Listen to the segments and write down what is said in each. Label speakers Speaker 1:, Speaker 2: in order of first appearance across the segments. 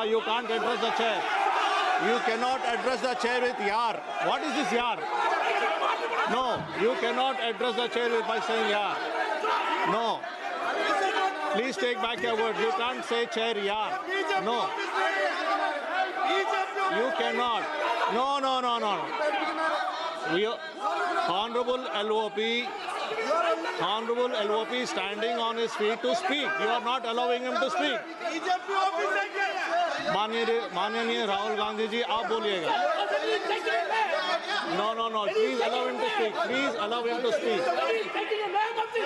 Speaker 1: You can't address the chair. You cannot address the chair with yar. What is this yar? No, you cannot address the chair by saying yar. No. Please take back your words. You can't say chair yar. No. You cannot. No. Honorable LOP standing on his feet to speak. You are not allowing him to speak. माननीय राहुल गांधी जी आप बोलिएगा. No. Please allow him to speak. Please allow him to speak.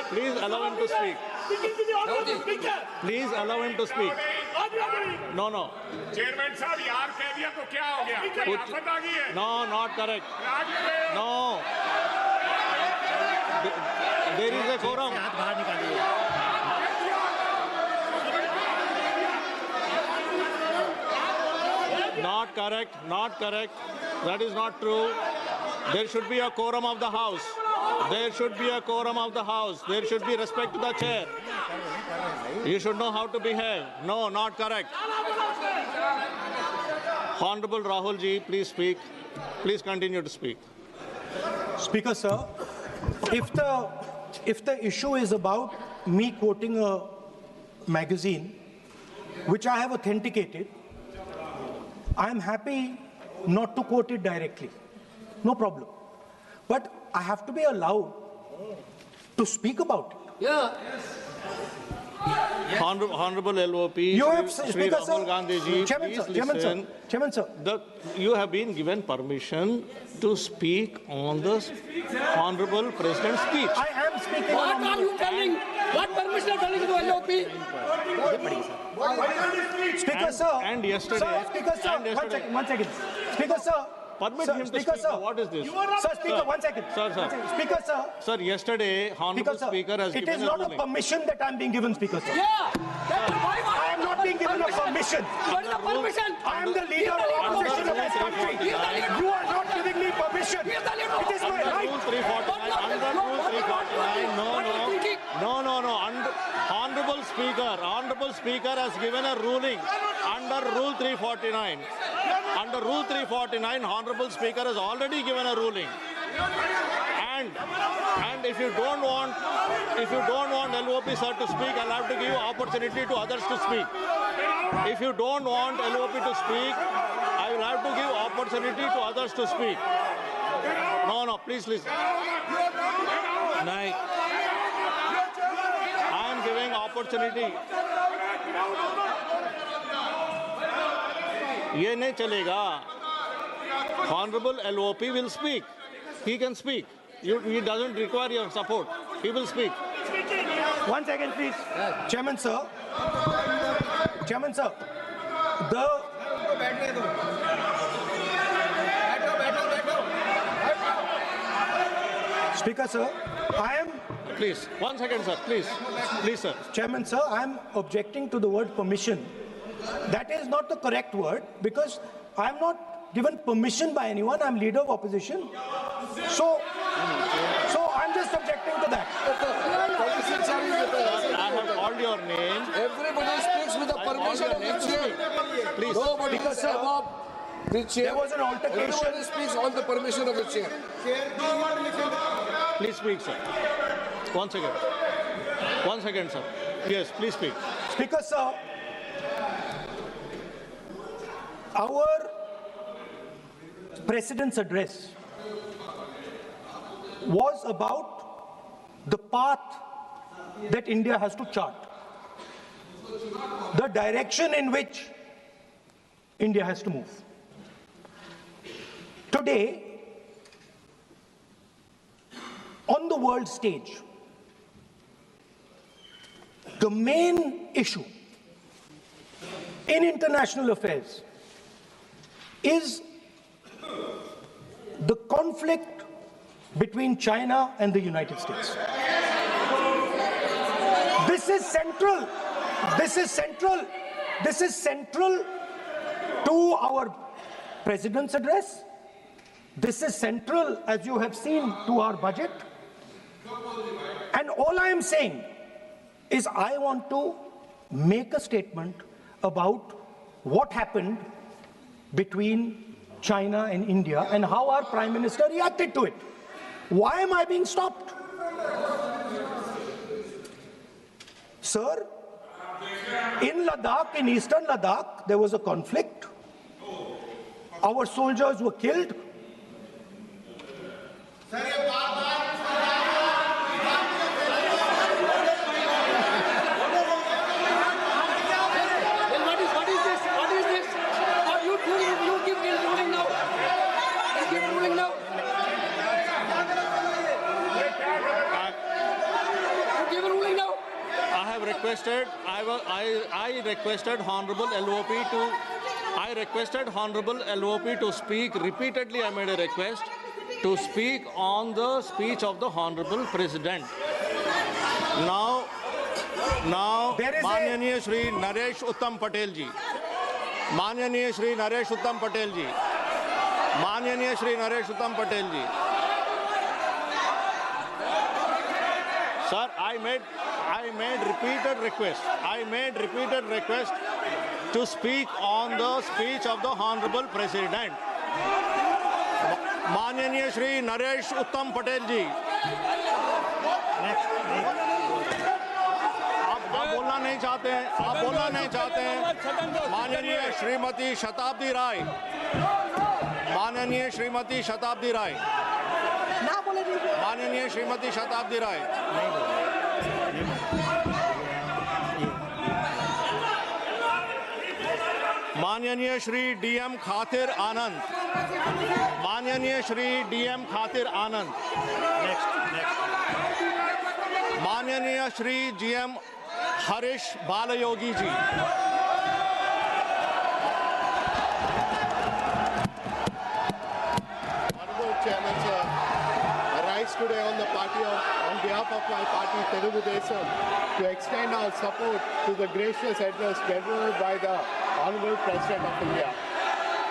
Speaker 1: Please allow him to speak. Please allow him to speak. No.
Speaker 2: Chairman साहब यार कह दिया तो क्या हो गया? कोई आफत आ गई है?
Speaker 1: No, not correct. No. There is a quorum. Not correct. That is not true. There should be a quorum of the House. There should be a quorum of the House. There should be respect to the chair. You should know how to behave. No, not correct. Honorable Rahul ji, please speak. Please continue to speak.
Speaker 3: Speaker, sir, if the issue is about me quoting a magazine, which I have authenticated, I am happy not to quote it directly. No problem. But I have to be allowed to speak about it.
Speaker 4: Yeah.
Speaker 1: Honorable LOP,
Speaker 3: You have,
Speaker 1: Shri
Speaker 3: Speaker,
Speaker 1: Rahul
Speaker 3: sir.
Speaker 1: Gandhi ji,
Speaker 3: Chairman,
Speaker 1: please
Speaker 3: sir. Chairman, sir.
Speaker 1: listen.
Speaker 3: Chairman, sir.
Speaker 1: You have been given permission to speak on the Honorable President's speech.
Speaker 3: I am speaking.
Speaker 4: What are you telling? What permission are you telling to LOP?
Speaker 3: Speaker, sir.
Speaker 1: and yesterday-
Speaker 3: Sir, Speaker, sir.
Speaker 1: and yesterday-
Speaker 3: One second. Speaker, sir.
Speaker 1: Permit
Speaker 3: Sir,
Speaker 1: him to
Speaker 3: Speaker,
Speaker 1: speak.
Speaker 3: sir.
Speaker 1: What is this?
Speaker 3: Sir, Speaker,
Speaker 1: Sir.
Speaker 3: 1 second.
Speaker 1: Sir.
Speaker 3: One second. Speaker, sir.
Speaker 1: Sir, yesterday, Honorable
Speaker 3: Speaker, sir.
Speaker 1: Speaker has
Speaker 3: It
Speaker 1: given
Speaker 3: is
Speaker 1: a
Speaker 3: not a
Speaker 1: ruling.
Speaker 3: permission that I am being given, Speaker, sir.
Speaker 4: Yeah.
Speaker 3: I am not being given a permission.
Speaker 4: What is the permission?
Speaker 3: I am the leader of opposition of this country.
Speaker 4: He is the leader.
Speaker 3: You are not giving me permission.
Speaker 4: He is the leader.
Speaker 3: It is my
Speaker 1: Under
Speaker 3: right.
Speaker 1: Rule 349, under Rule 349, no. Honorable Speaker has given a ruling under Rule 349. Under Rule 349, Honorable Speaker has already given a ruling. And if you don't want LOP sir to speak, I'll have to give you opportunity to others to speak. If you don't want LOP to speak, I will have to give opportunity to others to speak. No, please listen. I am giving opportunity. ये नहीं चलेगा. Honorable LOP will speak. He can speak. He doesn't require your support. He will speak.
Speaker 3: 1 second, please. Chairman, sir. Chairman, sir. Speaker, sir. I am.
Speaker 1: Please, 1 second, sir. Please, sir.
Speaker 3: Chairman, sir, I am objecting to the word permission. That is not the correct word because I am not given permission by anyone. I am leader of opposition. So I'm just objecting to that.
Speaker 1: I have called your name.
Speaker 4: Everybody speaks with the permission of the chair.
Speaker 1: Please.
Speaker 4: Nobody is above the chair.
Speaker 3: There was an altercation.
Speaker 4: Everybody speaks on the permission of the chair.
Speaker 1: Please speak, sir. 1 second. 1 second, sir. Yes, please speak.
Speaker 3: Speaker, sir, our President's address was about the path that India has to chart, the direction in which India has to move. Today, on the world stage, the main issue in international affairs is the conflict between China and the United States. This is central. This is central to our President's address. This is central, as you have seen, to our budget. And all I am saying is I want to make a statement about what happened between China and India and how our Prime Minister reacted to it. Why am I being stopped? Sir, in Ladakh, in eastern Ladakh, there was a conflict. Our soldiers were killed.
Speaker 4: What is this? What is this? Are you doing? You give ruling now. You give ruling now. You give ruling now.
Speaker 1: I have requested, I requested Honorable LOP to, I requested Honorable LOP to speak. Repeatedly I made a request to speak on the speech of the Honorable President. Now,
Speaker 3: There is a-
Speaker 1: Manyaniya Shri Naresh Uttam Patel ji. Manyaniya Shri Naresh Uttam Patel ji. Manyaniya Shri Naresh Uttam Patel ji. Sir, I made repeated requests. I made repeated requests to speak on the speech of the Honorable President. Manyaniya Shri Naresh Uttam Patel ji. आप बोलना नहीं चाहते हैं, आप बोलना नहीं चाहते हैं। माननीय श्रीमती शताब्दी राय, माननीय श्रीमती शताब्दी राय, माननीय श्रीमती शताब्दी राय, माननीय श्री DM खातिर आनंद, माननीय श्री DM खातिर आनंद, माननीय Shri GM Harish Balayogi ji.
Speaker 5: Honorable Chairman, sir, I rise today on behalf of my party, Telugu Desam, to extend our support to the gracious address delivered by the Honorable President of India.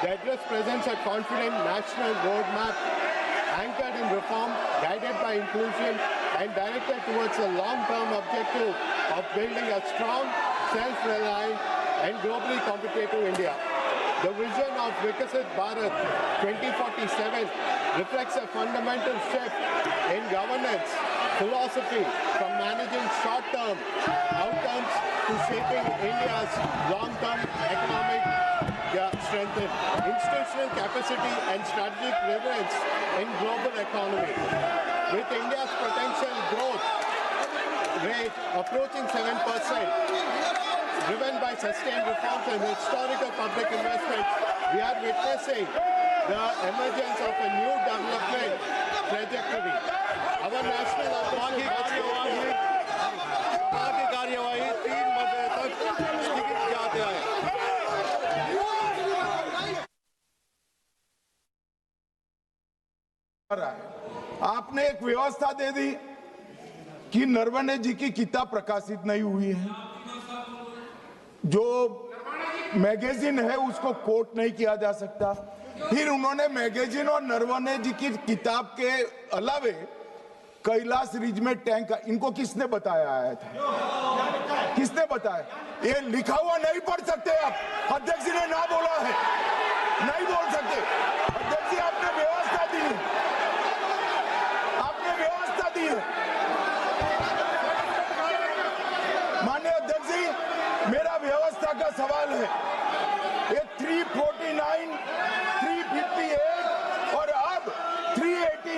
Speaker 5: The address presents a confident national roadmap anchored in reform, guided by inclusion, and directed towards the long-term objective of building a strong, self-reliant, and globally competitive India. The vision of Vikasit Bharat 2047 reflects a fundamental shift in governance philosophy from managing short-term outcomes to shaping India's long-term economic strength, institutional capacity, and strategic relevance in global economy. With India's potential growth rate approaching 7%, driven by sustained reforms and historical public investments, we are witnessing the emergence of a new development trajectory. Our national
Speaker 1: कार्यवाही 3 बजे तक स्थगित जाते हैं।
Speaker 6: आपने एक व्यवस्था दे दी कि नरवणे जी की किताब प्रकाशित नहीं हुई है, जो मैगजीन है उसको कोट नहीं किया जा सकता। फिर उन्होंने मैगजीन और नरवणे जी की किताब के अलावे कैलाश रिज में टैंक, इनको किसने बताया आया था? किसने बताया? ये लिखा हुआ नहीं पढ़ सकते आप। अध्यक्ष जी ने ना बोला है, नहीं बोल सकते। अध्यक्ष जी आपने व्यवस्था दी है, आपने व्यवस्था दी है। माननीय अध्यक्ष जी, मेरा व्यवस्था का सवाल है। ये 349